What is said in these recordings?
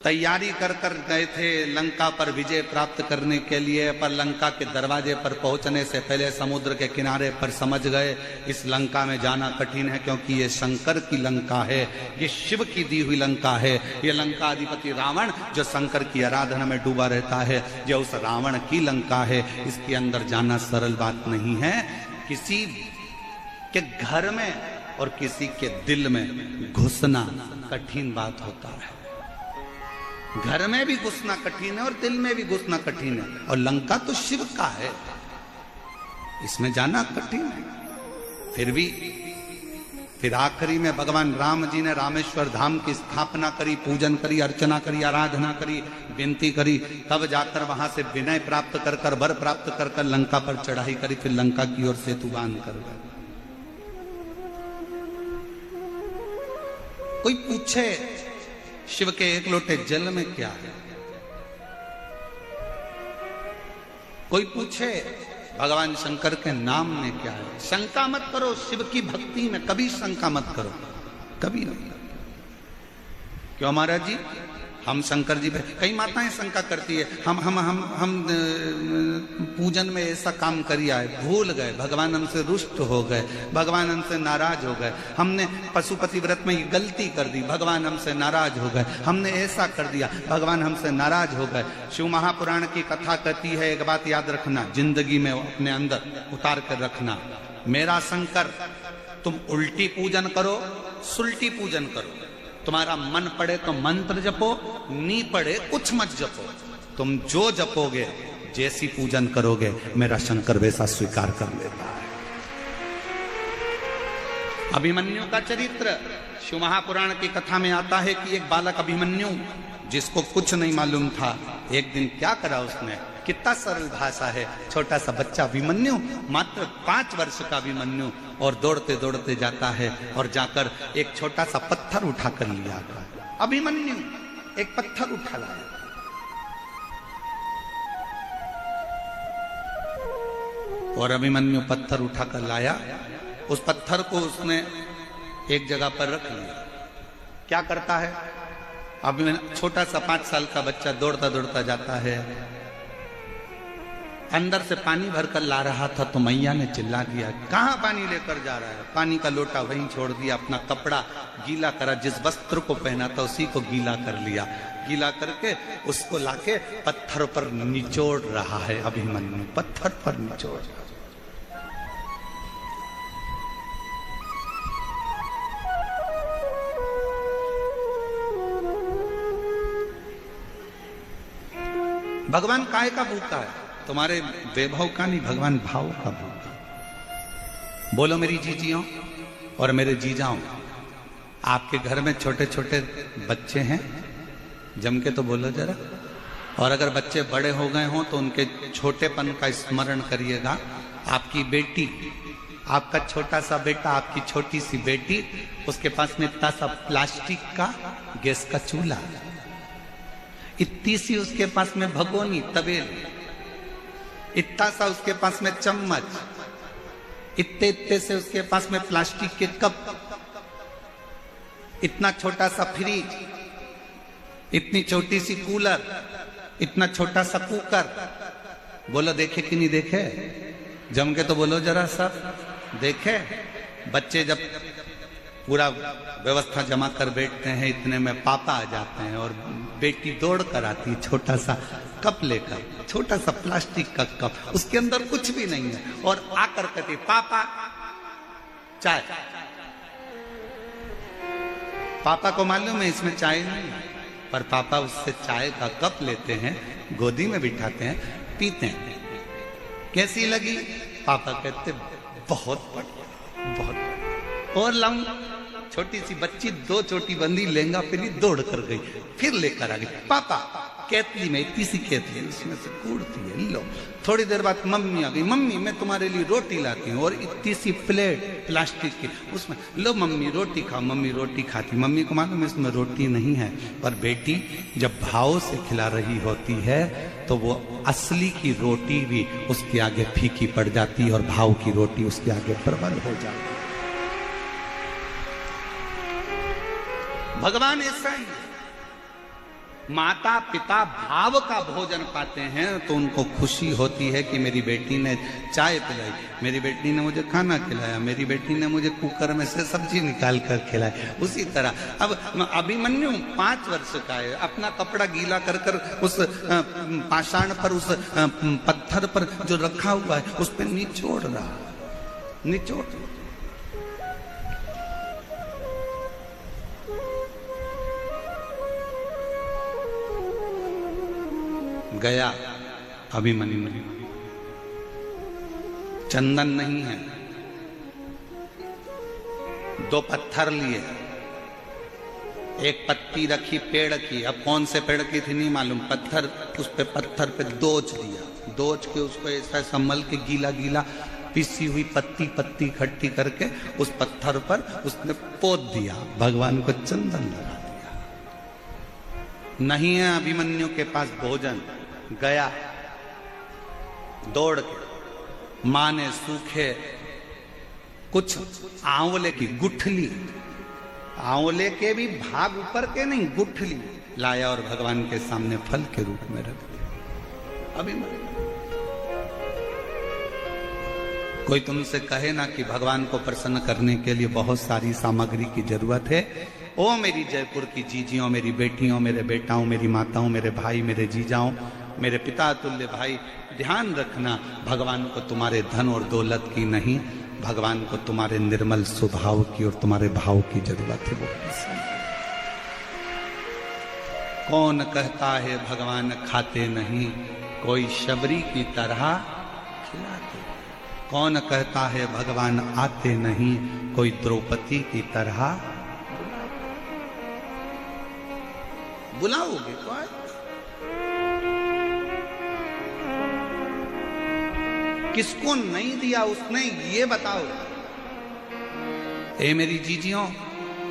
तैयारी कर कर गए थे लंका पर विजय प्राप्त करने के लिए, पर लंका के दरवाजे पर पहुंचने से पहले समुद्र के किनारे पर समझ गए इस लंका में जाना कठिन है, क्योंकि ये शंकर की लंका है, ये शिव की दी हुई लंका है। ये लंका अधिपति रावण जो शंकर की आराधना में डूबा रहता है, ये उस रावण की लंका है। इसके अंदर जाना सरल बात नहीं है। किसी के घर में और किसी के दिल में घुसना कठिन बात होता है। घर में भी घुसना कठिन है और दिल में भी घुसना कठिन है, और लंका तो शिव का है, इसमें जाना कठिन है। फिर आखिरी में भगवान राम जी ने रामेश्वर धाम की स्थापना करी, पूजन करी, अर्चना करी, आराधना करी, विनती करी, तब जाकर वहां से विनय प्राप्त कर कर, वर प्राप्त कर कर लंका पर चढ़ाई करी, फिर लंका की ओर सेतु बांध कर गए। कोई पूछे शिव के एक लोटे जल में क्या है, कोई पूछे भगवान शंकर के नाम में क्या है, शंका मत करो। शिव की भक्ति में कभी शंका मत करो, कभी नहीं। क्यों महाराज जी, हम शंकर जी पे, कई माताएं शंका करती है, हम पूजन में ऐसा काम करिया है, भूल गए, भगवान हमसे रुष्ट हो गए, भगवान हमसे नाराज हो गए, हमने पशुपति व्रत में ये गलती कर दी, भगवान हमसे नाराज हो गए, हमने ऐसा कर दिया, भगवान हमसे नाराज हो गए। शिव महापुराण की कथा कहती है, एक बात याद रखना, जिंदगी में अपने अंदर उतार कर रखना, मेरा शंकर, तुम उल्टी पूजन करो, सुल्टी पूजन करो, तुम्हारा मन पड़े तो मंत्र जपो, नी पड़े कुछ मत जपो, तुम जो जपोगे, जैसी पूजन करोगे, मेरा शंकर वैसा स्वीकार कर लेता है। अभिमन्यु का चरित्र शिव महापुराण की कथा में आता है कि एक बालक अभिमन्यु, जिसको कुछ नहीं मालूम था, एक दिन क्या करा उसने, कितना सरल भाषा है, छोटा सा बच्चा अभिमन्यु, मात्र 5 वर्ष का अभिमन्यु, और दौड़ते दौड़ते जाता है और जाकर एक छोटा सा पत्थर उठा कर लिया। अभिमन्यु एक पत्थर उठा लाया, और अभिमन्यु पत्थर उठा कर लाया, उस पत्थर को उसने एक जगह पर रख लिया। क्या करता है, अभी छोटा सा 5 साल का बच्चा दौड़ता दौड़ता जाता है, अंदर से पानी भरकर ला रहा था, तो मैया ने चिल्ला दिया, कहां पानी लेकर जा रहा है? पानी का लोटा वहीं छोड़ दिया, अपना कपड़ा गीला करा, जिस वस्त्र को पहना था उसी को गीला कर लिया, गीला करके उसको लाके पत्थर पर निचोड़ रहा है अभिमन्यु, पत्थर पर निचोड़। भगवान काय का भूखा है, तुम्हारे वैभव का नहीं, भगवान भाव का भूखा। बोलो मेरी जीजियों और मेरे जीजाओं, आपके घर में छोटे छोटे बच्चे हैं, जम के तो बोलो जरा। और अगर बच्चे बड़े हो गए हों तो उनके छोटेपन का स्मरण करिएगा। आपकी बेटी, आपका छोटा सा बेटा, आपकी छोटी सी बेटी, उसके पास में इतना सा प्लास्टिक का गैस का चूल्हा, इतनी सी उसके पास में भगोनी तबेल, इतना सा उसके पास में चम्मच, इतने इतने से उसके पास में प्लास्टिक के कप, इतना छोटा सा फ्रिज, इतनी छोटी सी कूलर, इतना छोटा सा कुकर। बोलो देखे कि नहीं देखे? जम के तो बोलो जरा सब देखे। बच्चे जब पूरा व्यवस्था जमा कर बैठते हैं, इतने में पापा आ जाते हैं और बेटी दौड़ कर आती है छोटा सा कप लेकर, छोटा सा प्लास्टिक का कप, उसके अंदर कुछ भी नहीं है, और आकर कहती पापा चाय। पापा को मालूम है इसमें चाय नहीं, पर पापा उससे चाय का कप लेते हैं, गोदी में बिठाते हैं, पीते हैं। कैसी लगी? पापा कहते बहुत बढ़िया, बहुत बढ़िया। और लाऊं? छोटी सी बच्ची 2 चोटी बंदी लहंगा पहनी दौड़ कर गई, फिर लेकर आ गई। पापा केतली में, इतनी सी केतली, उसमें से कूड़ती है, लो। थोड़ी देर बाद मम्मी आ गई, मम्मी मैं तुम्हारे लिए रोटी लाती हूँ, और इतनी सी प्लेट प्लास्टिक की, उसमें लो मम्मी रोटी खाओ। मम्मी रोटी खाती, मम्मी को मालूम है इसमें रोटी नहीं है, पर बेटी जब भाव से खिला रही होती है तो वो असली की रोटी भी उसके आगे फीकी पड़ जाती है, और भाव की रोटी उसके आगे प्रबल हो जाती है। भगवान ऐसा ही, माता पिता भाव का भोजन पाते हैं तो उनको खुशी होती है कि मेरी बेटी ने चाय पिलाई, मेरी बेटी ने मुझे खाना खिलाया, मेरी बेटी ने मुझे कुकर में से सब्जी निकाल कर खिलाई। उसी तरह अब अभिमन्यु 5 वर्ष का है, अपना कपड़ा गीला कर कर उस पाषाण पर, उस पत्थर पर जो रखा हुआ है उस पर निचोड़ रहा, निचोड़। गया अभिमन्यु, चंदन नहीं है, 2 पत्थर लिए, एक पत्ती रखी पेड़ की, अब कौन से पेड़ की थी नहीं मालूम, पत्थर, उस पे पत्थर पे दोच दिया, दोच के उसको ऐसा संभल के गीला गीला पिसी हुई पत्ती पत्ती इकट्ठी करके उस पत्थर पर उसने पोत दिया, भगवान को चंदन लगा दिया। नहीं है अभिमन्यु के पास भोजन, गया दौड़ के, मां ने सूखे कुछ आंवले की गुठली, आंवले के भी भाग ऊपर के नहीं, गुठली लाया और भगवान के सामने फल के रूप में रख दिया। अभिमन्यु, कोई तुमसे कहे ना कि भगवान को प्रसन्न करने के लिए बहुत सारी सामग्री की जरूरत है, ओ मेरी जयपुर की जीजियों, मेरी बेटियों, मेरे बेटाओं, मेरी माताओं, मेरे भाई, मेरे जीजाओं, मेरे पिता तुल्य भाई, ध्यान रखना भगवान को तुम्हारे धन और दौलत की नहीं, भगवान को तुम्हारे निर्मल स्वभाव की और तुम्हारे भाव की जरूरत है। वो कौन कहता है भगवान खाते नहीं, कोई शबरी की तरह खिलाते। कौन कहता है भगवान आते नहीं, कोई द्रौपदी की तरह बुलाओगे तो आए। किसको नहीं दिया उसने ये बताओ। ए मेरी जीजियों,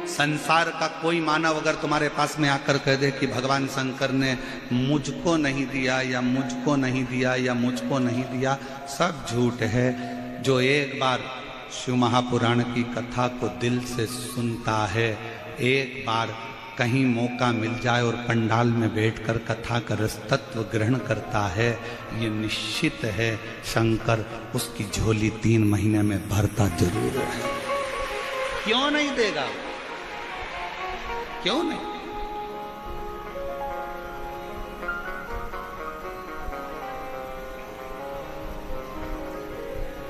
संसार का कोई मानव अगर तुम्हारे पास में आकर कह दे कि भगवान शंकर ने मुझको नहीं दिया या मुझको नहीं दिया या मुझको नहीं दिया, सब झूठ है। जो एक बार शिव महापुराण की कथा को दिल से सुनता है, एक बार कहीं मौका मिल जाए और पंडाल में बैठकर कथा का रस तत्व ग्रहण करता है, ये निश्चित है शंकर उसकी झोली 3 महीने में भरता जरूर है। क्यों नहीं देगा? क्यों नहीं?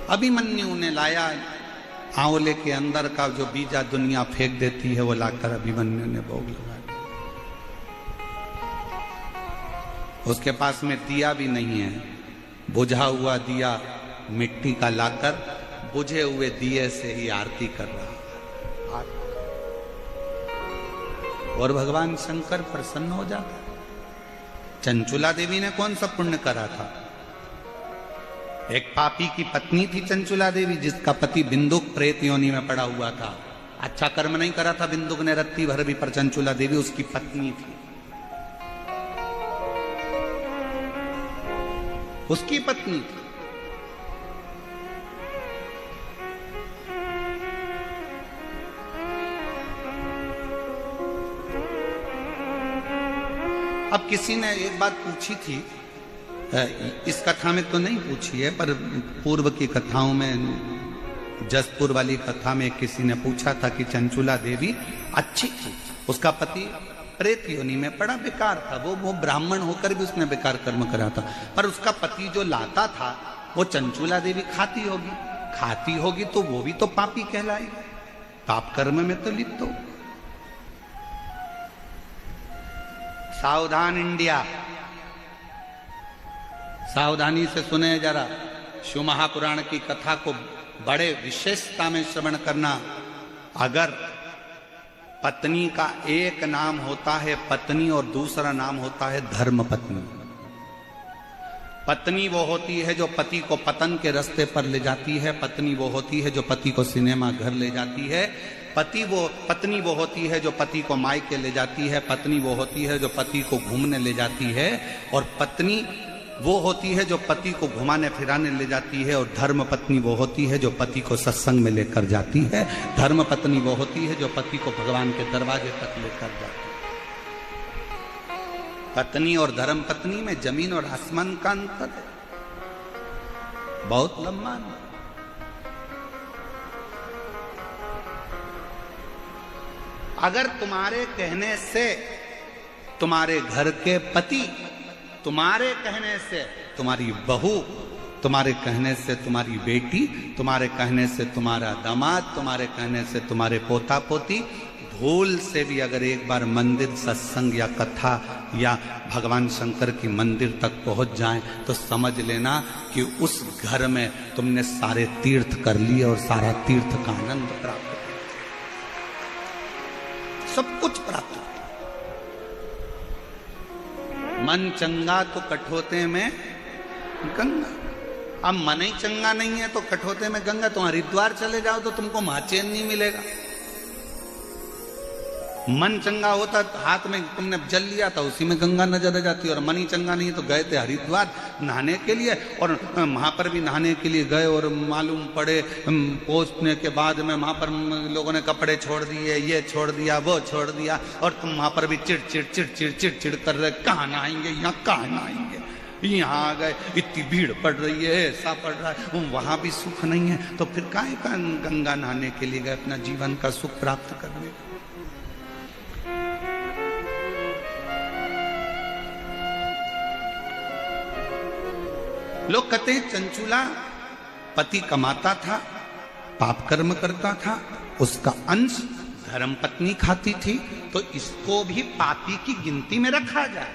अभिमन्यु ने लाया आंवले के अंदर का जो बीजा दुनिया फेंक देती है, वो लाकर अभिमन्यु ने भोग लगा दिया। उसके पास में दिया भी नहीं है, बुझा हुआ दिया मिट्टी का लाकर बुझे हुए दिए से ही आरती कर रहा। और भगवान शंकर प्रसन्न हो जाता। चंचुला देवी ने कौन सा पुण्य करा था? एक पापी की पत्नी थी चंचुला देवी, जिसका पति बिंदुक प्रेत योनि में पड़ा हुआ था। अच्छा कर्म नहीं करा था बिंदुक ने रत्ती भर भी, पर चंचुला देवी उसकी पत्नी थी, उसकी पत्नी थी। अब किसी ने एक बात पूछी थी, इस कथा में तो नहीं पूछी है, पर पूर्व की कथाओं में, जसपुर वाली कथा में किसी ने पूछा था कि चंचुला देवी अच्छी थी, उसका पति प्रेत योनि में पड़ा बेकार था, वो ब्राह्मण होकर भी उसने बेकार कर्म करा था, पर उसका पति जो लाता था वो चंचुला देवी खाती होगी तो वो भी तो पापी कहलाएगी, पाप कर्म में तो लिप्त हो। सावधान इंडिया, सावधानी से सुने जरा। शिव महापुराण की कथा को बड़े विशेषता में श्रवण करना। अगर पत्नी का एक नाम होता है पत्नी और दूसरा नाम होता है धर्म पत्नी। पत्नी वो होती है जो पति को पतन के रास्ते पर ले जाती है, पत्नी वो होती है जो पति को सिनेमा घर ले जाती है, पत्नी वो होती है जो पति को मायके ले जाती है, पत्नी वो होती है जो पति को घूमने ले जाती है, और पत्नी वो होती है जो पति को घुमाने फिराने ले जाती है, और धर्म पत्नी वो होती है जो पति को सत्संग में लेकर जाती है, धर्म पत्नी वो होती है जो पति को भगवान के दरवाजे तक लेकर जाती है। पत्नी और धर्म पत्नी में जमीन और आसमान का अंतर है, बहुत लंबा अंतर। अगर तुम्हारे कहने से तुम्हारे घर के पति, तुम्हारे कहने से तुम्हारी बहू, तुम्हारे कहने से तुम्हारी बेटी, तुम्हारे कहने से तुम्हारा दामाद, तुम्हारे कहने से तुम्हारे पोता पोती भूल से भी अगर एक बार मंदिर, सत्संग या कथा या भगवान शंकर की मंदिर तक पहुंच जाएं तो समझ लेना कि उस घर में तुमने सारे तीर्थ कर लिए और सारा तीर्थ का आनंद प्राप्त कर, सब कुछ प्राप्त। मन चंगा तो कठोते में गंगा। अब मन ही चंगा नहीं है तो कठोते में गंगा। तुम हरिद्वार चले जाओ तो तुमको महाचैन नहीं मिलेगा। मन चंगा होता तो हाथ में तुमने जल लिया था, उसी में गंगा नजर आ जाती। और मन ही चंगा नहीं तो गए थे हरिद्वार नहाने के लिए, और वहां पर भी नहाने के लिए गए और मालूम पड़े पहुंचने के बाद में वहां पर लोगों ने कपड़े छोड़ दिए, ये छोड़ दिया, वो छोड़ दिया, और तुम वहां पर भी चिड़ चिड़ चिड़ चिड़ चिड़ चिड़ कर रहे, कहाँ नहाएंगे, यहाँ कहाँ नहाएंगे, यहाँ आ गए, इतनी भीड़ पड़ रही है, ऐसा पड़ रहा है, वहां भी सुख नहीं है, तो फिर काहे का गंगा नहाने के लिए गए अपना जीवन का सुख प्राप्त करने। लोग कहते हैं चंचूला पति कमाता था, पाप कर्म करता था, उसका अंश धर्म पत्नी खाती थी, तो इसको भी पापी की गिनती में रखा जाए।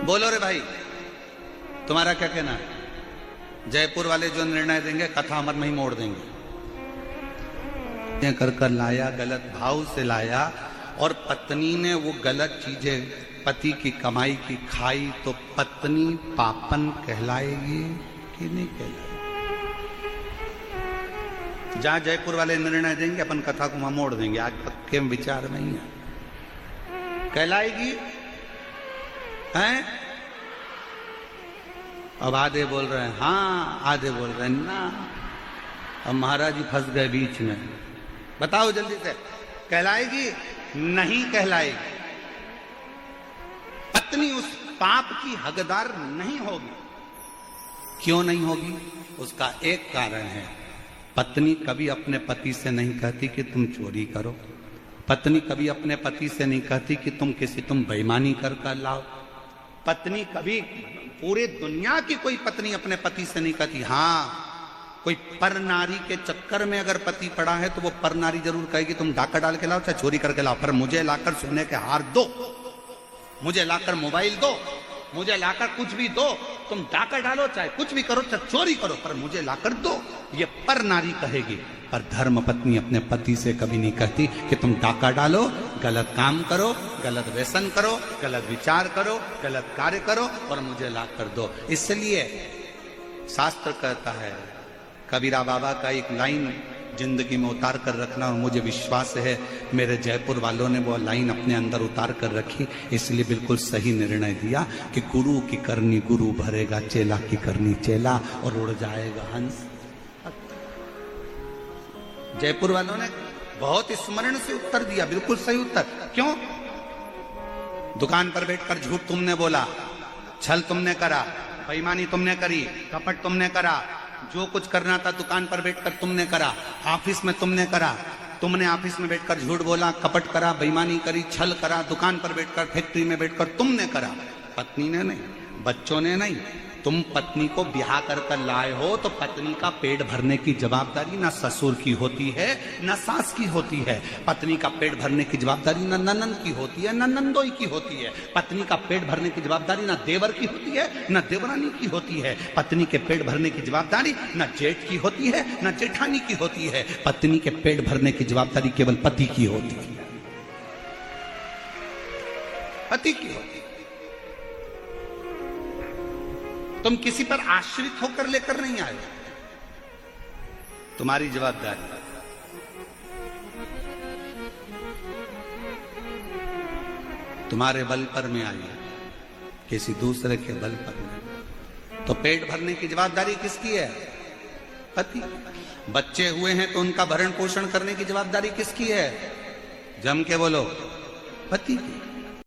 बोलो रे भाई, तुम्हारा क्या कहना है? जयपुर वाले जो निर्णय देंगे कथा अमर में ही मोड़ देंगे। कर कर लाया, गलत भाव से लाया, और पत्नी ने वो गलत चीजें पति की कमाई की खाई, तो पत्नी पापन कहलाएगी कि नहीं कहलाएगी? जहां जयपुर वाले निर्णय देंगे अपन कथा को वहां मोड़ देंगे, आज पक्के विचार नहीं है। कहलाएगी हैं? अब आधे बोल रहे हैं हाँ, आधे बोल रहे हैं ना। अब महाराज जी फंस गए बीच में। बताओ जल्दी से, कहलाएगी नहीं कहलाएगी? पत्नी उस पाप की हकदार नहीं होगी। क्यों नहीं होगी? उसका एक कारण है, पत्नी कभी अपने पति से नहीं कहती कि तुम चोरी करो, पत्नी कभी अपने पति से नहीं कहती कि तुम बेईमानी कर कर लाओ, पत्नी कभी, पूरे दुनिया की कोई पत्नी अपने पति से नहीं कहती। हाँ, कोई पर नारी के चक्कर में अगर पति पड़ा है तो वो पर नारी जरूर कहेगी तुम डाका डाल के लाओ चाहे चोरी करके लाओ, पर मुझे लाकर सोने के हार दो, मुझे लाकर मोबाइल दो, मुझे लाकर कुछ भी दो, तुम डाका डालो चाहे कुछ भी करो, चाहे चोरी करो, पर मुझे लाकर दो, ये पर नारी कहेगी। पर धर्म पत्नी अपने पति से कभी नहीं कहती कि तुम डाका डालो, गलत काम करो, गलत व्यसन करो, गलत विचार करो, गलत कार्य करो और मुझे लाकर दो। इसलिए शास्त्र कहता है, कबीरा बाबा का एक लाइन जिंदगी में उतार कर रखना, और मुझे विश्वास है मेरे जयपुर वालों ने वो लाइन अपने अंदर उतार कर रखी, इसलिए बिल्कुल सही निर्णय दिया कि गुरु की करनी गुरु भरेगा, चेला की करनी चेला, और उड़ जाएगा हंस। जयपुर वालों ने बहुत स्मरण से उत्तर दिया, बिल्कुल सही उत्तर। क्यों? दुकान पर बैठकर झूठ तुमने बोला, छल तुमने करा, बेईमानी तुमने करी, कपट तुमने करा, जो कुछ करना था दुकान पर बैठकर तुमने करा, ऑफिस में तुमने करा, तुमने ऑफिस में बैठकर झूठ बोला, कपट करा, बेईमानी करी, छल करा, दुकान पर बैठकर, फैक्ट्री में बैठकर तुमने करा, पत्नी ने नहीं, बच्चों ने नहीं। तुम पत्नी को ब्याह कर लाए हो तो पत्नी का पेट भरने की जवाबदारी ना ससुर की होती है ना सास की होती है। पत्नी का पेट भरने की जवाबदारी ना ननद की होती है ना नंदोई की होती है। पत्नी का पेट भरने की जवाबदारी ना देवर की होती है ना देवरानी की होती है। पत्नी के पेट भरने की जवाबदारी ना जेठ की होती है ना जेठानी की होती है। पत्नी के पेट भरने की जवाबदारी केवल पति की होती है, पति की होती है। तुम किसी पर आश्रित होकर लेकर नहीं आए, तुम्हारी जवाबदारी। तुम्हारे बल पर में आई, किसी दूसरे के बल पर नहीं। तो पेट भरने की जवाबदारी किसकी है? पति। बच्चे हुए हैं तो उनका भरण पोषण करने की जवाबदारी किसकी है? जम के बोलो, पति की।